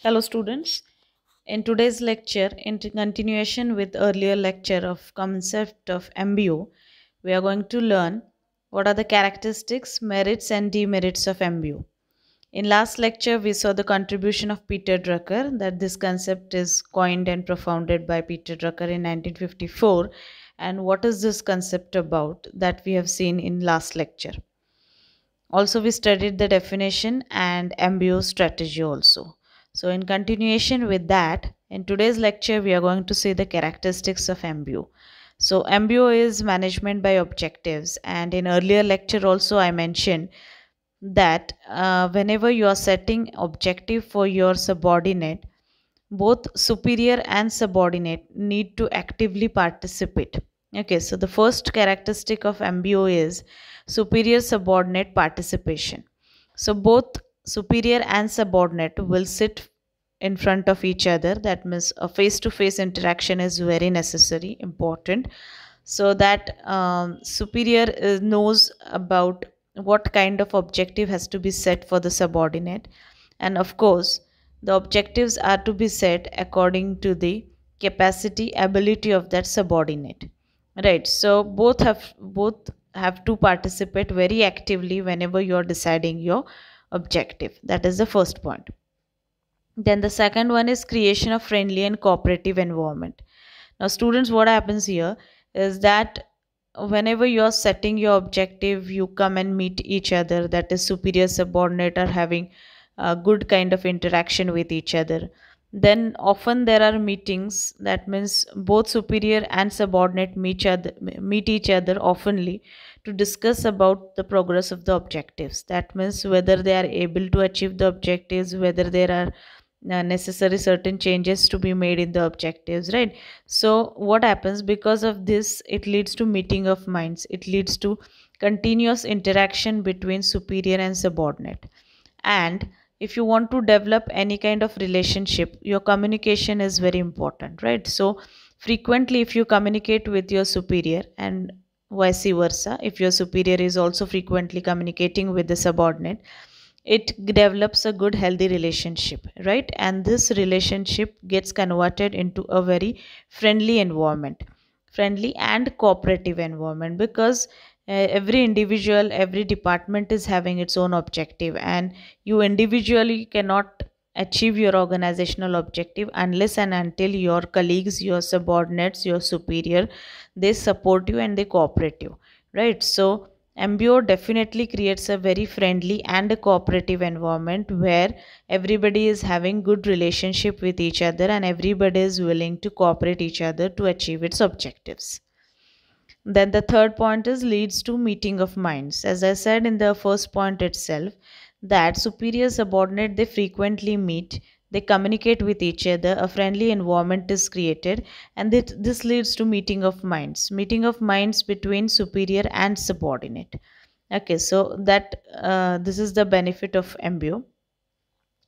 Hello students. In today's lecture, in continuation with earlier lecture of concept of MBO, we are going to learn what are the characteristics, merits and demerits of MBO. In last lecture, we saw the contribution of Peter Drucker, that this concept is coined and propounded by Peter Drucker in 1954. And what is this concept about, that we have seen in last lecture. Also, we studied the definition and MBO strategy also. So, in continuation with that, in today's lecture, we are going to see the characteristics of MBO. So, MBO is management by objectives, and in earlier lecture also I mentioned that whenever you are setting objective for your subordinate, both superior and subordinate need to actively participate. Okay, so the first characteristic of MBO is superior subordinate participation. So both superior and subordinate will sit in front of each other. That means a face to face interaction is very necessary, important, so that superior knows about what kind of objective has to be set for the subordinate, and of course the objectives are to be set according to the capacity ability of that subordinate, right? So both have to participate very actively whenever you are deciding your objective. That is the first point. Then the second one is creation of friendly and cooperative environment. Now students, what happens here is that whenever you are setting your objective, you come and meet each other, that is superior subordinate are having a good kind of interaction with each other. Then often there are meetings, that means both superior and subordinate meet each other oftenly to discuss about the progress of the objectives. That means whether they are able to achieve the objectives, whether there are necessary certain changes to be made in the objectives, right? So what happens, because of this, it leads to meeting of minds, it leads to continuous interaction between superior and subordinate. And if you want to develop any kind of relationship, your communication is very important, right? So frequently if you communicate with your superior, and vice versa, if your superior is also frequently communicating with the subordinate, it develops a good healthy relationship, right? And this relationship gets converted into a very friendly environment, friendly and cooperative environment, because every individual, every department is having its own objective, and you individually cannot achieve your organizational objective unless and until your colleagues, your subordinates, your superior, they support you and they cooperate you, right? So MBO definitely creates a very friendly and a cooperative environment where everybody is having good relationship with each other and everybody is willing to cooperate each other to achieve its objectives. Then the third point is leads to meeting of minds. As I said in the first point itself, that superior subordinate, they frequently meet, they communicate with each other, a friendly environment is created, and this leads to meeting of minds between superior and subordinate. Okay, so that this is the benefit of MBO.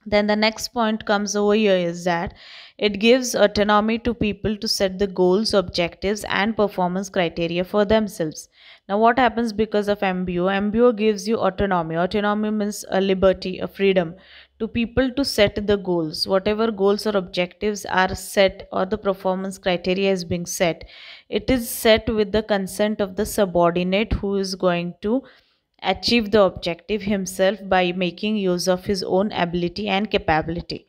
Then the next point comes over here is that it gives autonomy to people to set the goals, objectives and performance criteria for themselves. Now what happens because of MBO? MBO gives you autonomy. Autonomy means a liberty, a freedom to people to set the goals. Whatever goals or objectives are set or the performance criteria is being set, it is set with the consent of the subordinate who is going to achieve the objective himself by making use of his own ability and capability,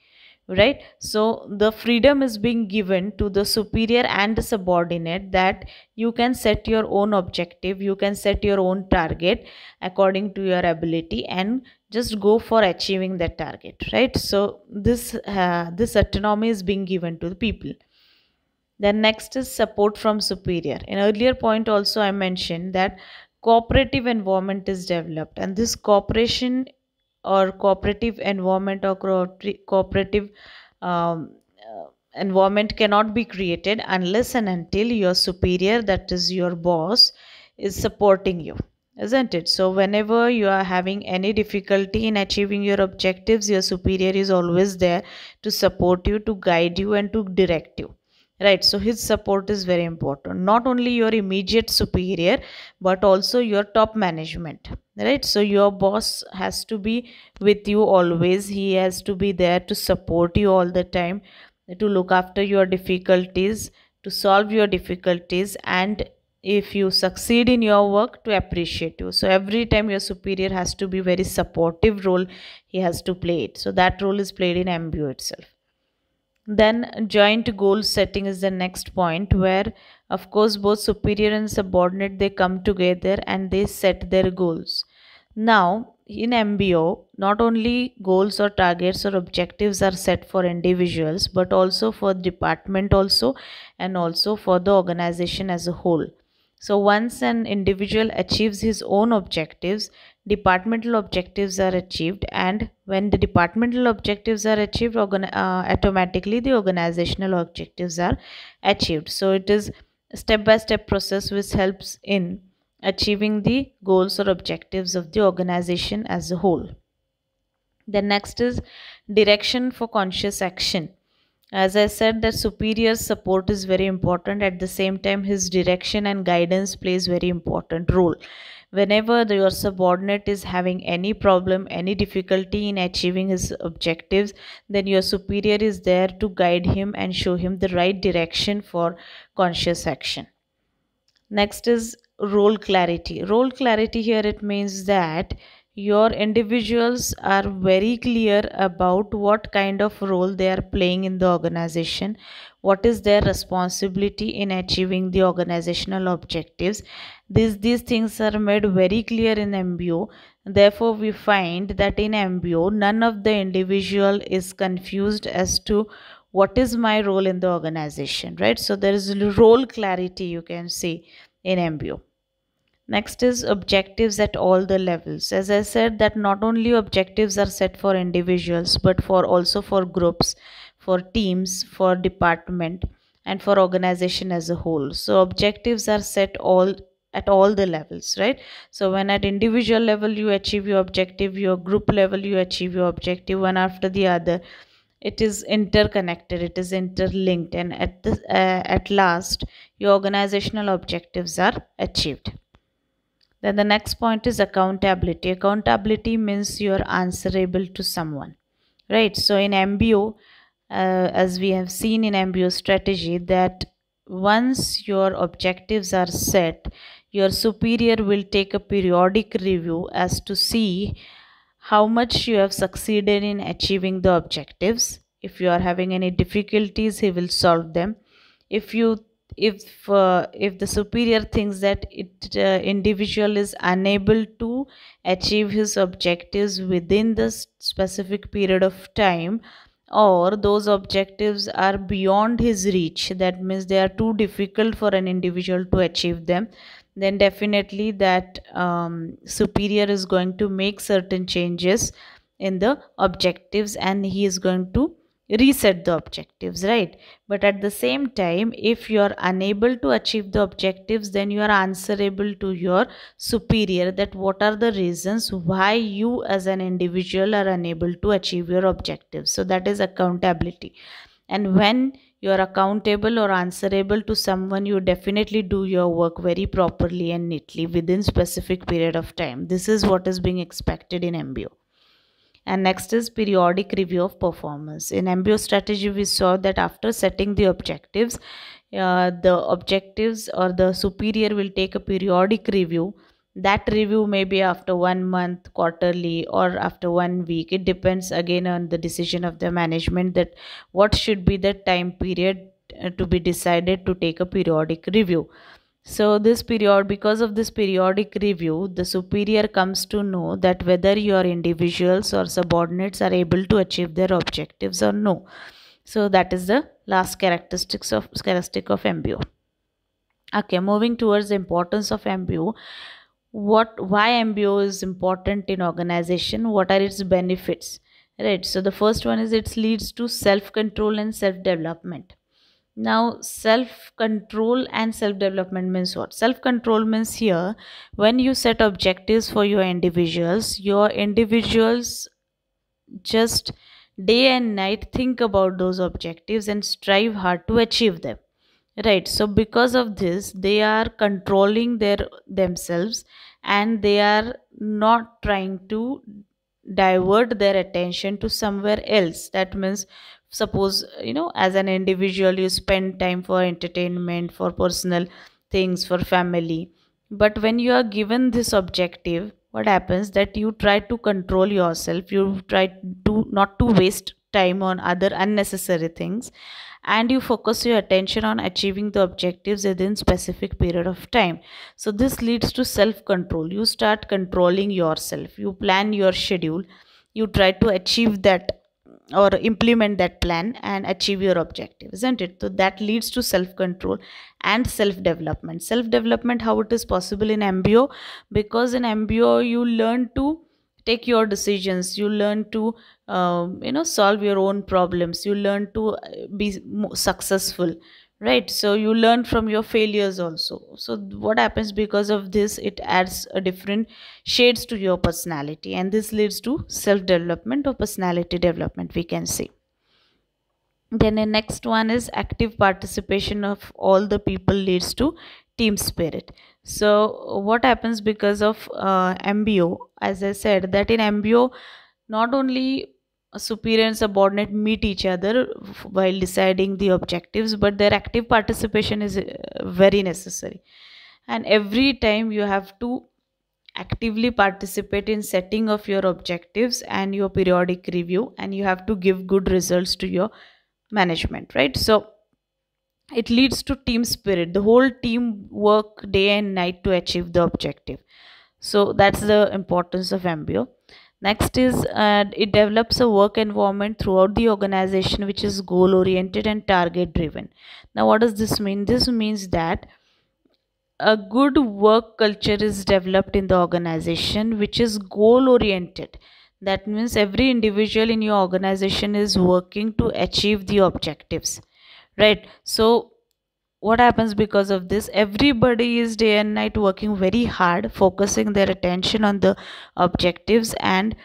right? So the freedom is being given to the superior and the subordinate, that you can set your own objective, you can set your own target according to your ability and just go for achieving that target, right? So this autonomy is being given to the people. Then next is support from superior. In earlier point also I mentioned that cooperative environment is developed, and this cooperation or cooperative environment or cooperative um, environment cannot be created unless and until your superior, that is your boss, is supporting you, isn't it? So whenever you are having any difficulty in achieving your objectives, your superior is always there to support you, to guide you and to direct you. right? So his support is very important, not only your immediate superior but also your top management, right? So your boss has to be with you always. He has to be there to support you all the time, to look after your difficulties, to solve your difficulties, and if you succeed in your work, to appreciate you. So every time your superior has to be very supportive role, he has to play it. So that role is played in MBO itself. Then joint goal setting is the next point, where of course both superior and subordinate, they come together and they set their goals. Now in MBO, not only goals or targets or objectives are set for individuals but also for department also, and also for the organization as a whole. So once an individual achieves his own objectives, departmental objectives are achieved, and when the departmental objectives are achieved, automatically the organizational objectives are achieved. So it is a step by step process which helps in achieving the goals or objectives of the organization as a whole. The next is direction for conscious action. As I said, that superior support is very important. At the same time, his direction and guidance plays very important role. Whenever your subordinate is having any problem, any difficulty in achieving his objectives, then your superior is there to guide him and show him the right direction for conscious action. Next is role clarity. Role clarity here, it means that your individuals are very clear about what kind of role they are playing in the organization, what is their responsibility in achieving the organizational objectives. These things are made very clear in MBO. Therefore, we find that in MBO, none of the individual is confused as to what is my role in the organization, right? So there is role clarity, you can see, in MBO. Next is objectives at all the levels. As I said, that not only objectives are set for individuals but for also for groups, for teams, for department, and for organization as a whole. So objectives are set all at all the levels, right? So when at individual level you achieve your objective, your group level you achieve your objective, one after the other. It is interconnected, it is interlinked, and at last your organizational objectives are achieved. Then the next point is accountability. Accountability means you are answerable to someone, right? So in MBO, as we have seen in MBO strategy, that once your objectives are set, your superior will take a periodic review as to see how much you have succeeded in achieving the objectives. If you are having any difficulties, he will solve them. If you if the superior thinks that individual is unable to achieve his objectives within the specific period of time, or those objectives are beyond his reach, that means they are too difficult for an individual to achieve them, then definitely that superior is going to make certain changes in the objectives and he is going to reset the objectives, right? But at the same time, if you are unable to achieve the objectives, then you are answerable to your superior, that what are the reasons why you as an individual are unable to achieve your objectives. So that is accountability. And when you are accountable or answerable to someone, you definitely do your work very properly and neatly within specific period of time. This is what is being expected in MBO. And next is periodic review of performance. In MBO strategy, we saw that after setting the objectives or the superior will take a periodic review. That review may be after 1 month, quarterly, or after 1 week. It depends again on the decision of the management, that what should be the time period to be decided to take a periodic review. So this period, because of this periodic review, the superior comes to know that whether your individuals or subordinates are able to achieve their objectives or no. So that is the last characteristic of MBO. Okay, moving towards the importance of MBO. Why MBO is important in organization? What are its benefits? Right. So the first one is it leads to self-control and self-development. Now, self-control and self-development means what? Self-control means here, when you set objectives for your individuals just day and night think about those objectives and strive hard to achieve them. Right. So because of this, they are controlling themselves, and they are not trying to divert their attention to somewhere else. That means, suppose, as an individual, you spend time for entertainment, for personal things, for family. But when you are given this objective, what happens that you try to control yourself, you try to not to waste time on other unnecessary things, and you focus your attention on achieving the objectives within specific period of time. So this leads to self control. You start controlling yourself, you plan your schedule, you try to achieve that or implement that plan and achieve your objective, isn't it? So that leads to self control and self development. Self development, how it is possible in MBO? Because in MBO you learn to take your decisions, you learn to solve your own problems, you learn to be successful, right? So you learn from your failures also. So what happens because of this, it adds a different shades to your personality, and this leads to self development or personality development, we can say. Then the next one is active participation of all the people leads to team spirit. So what happens because of MBO? As I said, that in MBO, not only a superior and subordinate meet each other while deciding the objectives, but their active participation is very necessary. And every time you have to actively participate in setting of your objectives and your periodic review, and you have to give good results to your management, right? So it leads to team spirit. The whole team work day and night to achieve the objective. So that's the importance of MBO. Next is it develops a work environment throughout the organization which is goal oriented and target driven. Now what does this mean? This means that a good work culture is developed in the organization which is goal oriented. That means every individual in your organization is working to achieve the objectives, right? So what happens because of this? Everybody is day and night working very hard, focusing their attention on the objectives and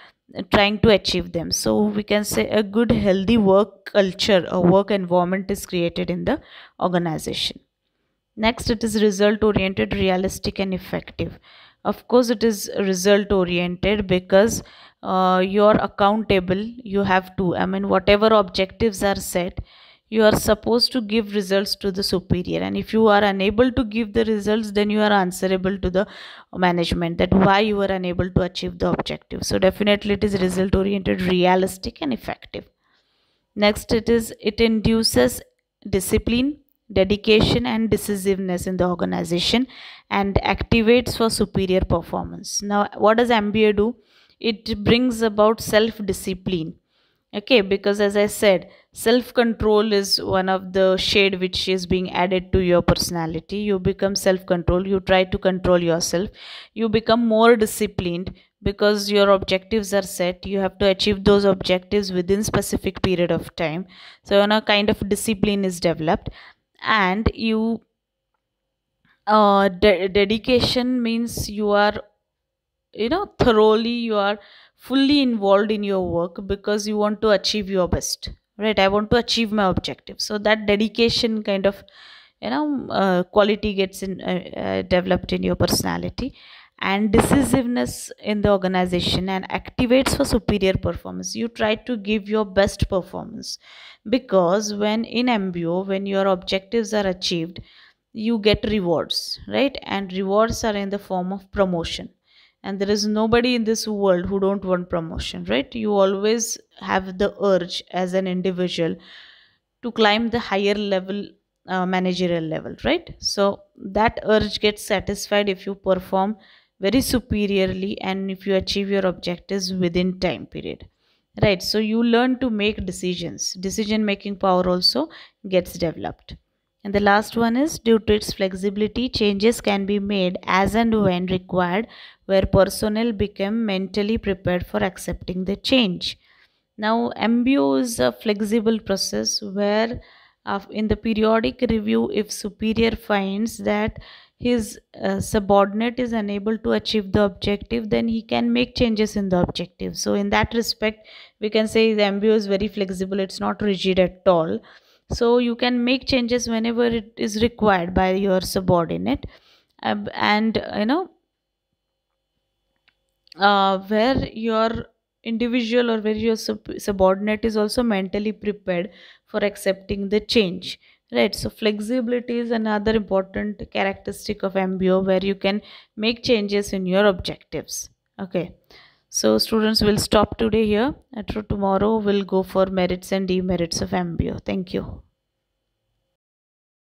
trying to achieve them. So we can say a good healthy work culture, a work environment is created in the organization. Next, it is result oriented, realistic, and effective. Of course, it is result oriented because you're accountable. You have to, I mean, whatever objectives are set, you are supposed to give results to the superior. And if you are unable to give the results, then you are answerable to the management that why you are unable to achieve the objective. So, definitely, it is result oriented, realistic, and effective. Next, it induces discipline, dedication, and decisiveness in the organization and activates for superior performance. Now, what does MBA do? It brings about self discipline. Okay, because as I said, self control is one of the shade which is being added to your personality. You become self control, you try to control yourself, you become more disciplined because your objectives are set, you have to achieve those objectives within specific period of time. So a kind of discipline is developed, and you dedication means you are thoroughly, you are fully involved in your work because you want to achieve your best, right? I want to achieve my objective, so that dedication kind of quality gets developed in your personality. And decisiveness in the organization and activates for superior performance. You try to give your best performance because when in MBO, when your objectives are achieved, you get rewards, right? And rewards are in the form of promotion, and there is nobody in this world who don't want promotion, right? You always have the urge as an individual to climb the higher level, managerial level, right? So that urge gets satisfied if you perform very superiorly and if you achieve your objectives within time period, right? So you learn to make decisions, decision making power also gets developed. And the last one is due to its flexibility, changes can be made as and when required, where personnel become mentally prepared for accepting the change. Now, MBO is a flexible process where, in the periodic review, if superior finds that his subordinate is unable to achieve the objective, then he can make changes in the objective. So, in that respect, we can say the MBO is very flexible, it's not rigid at all. So you can make changes whenever it is required by your subordinate, and where your individual or where your subordinate is also mentally prepared for accepting the change, right? So flexibility is another important characteristic of MBO, where you can make changes in your objectives. Okay, so students will stop today here, and tomorrow we'll go for merits and demerits of MBO. Thank you.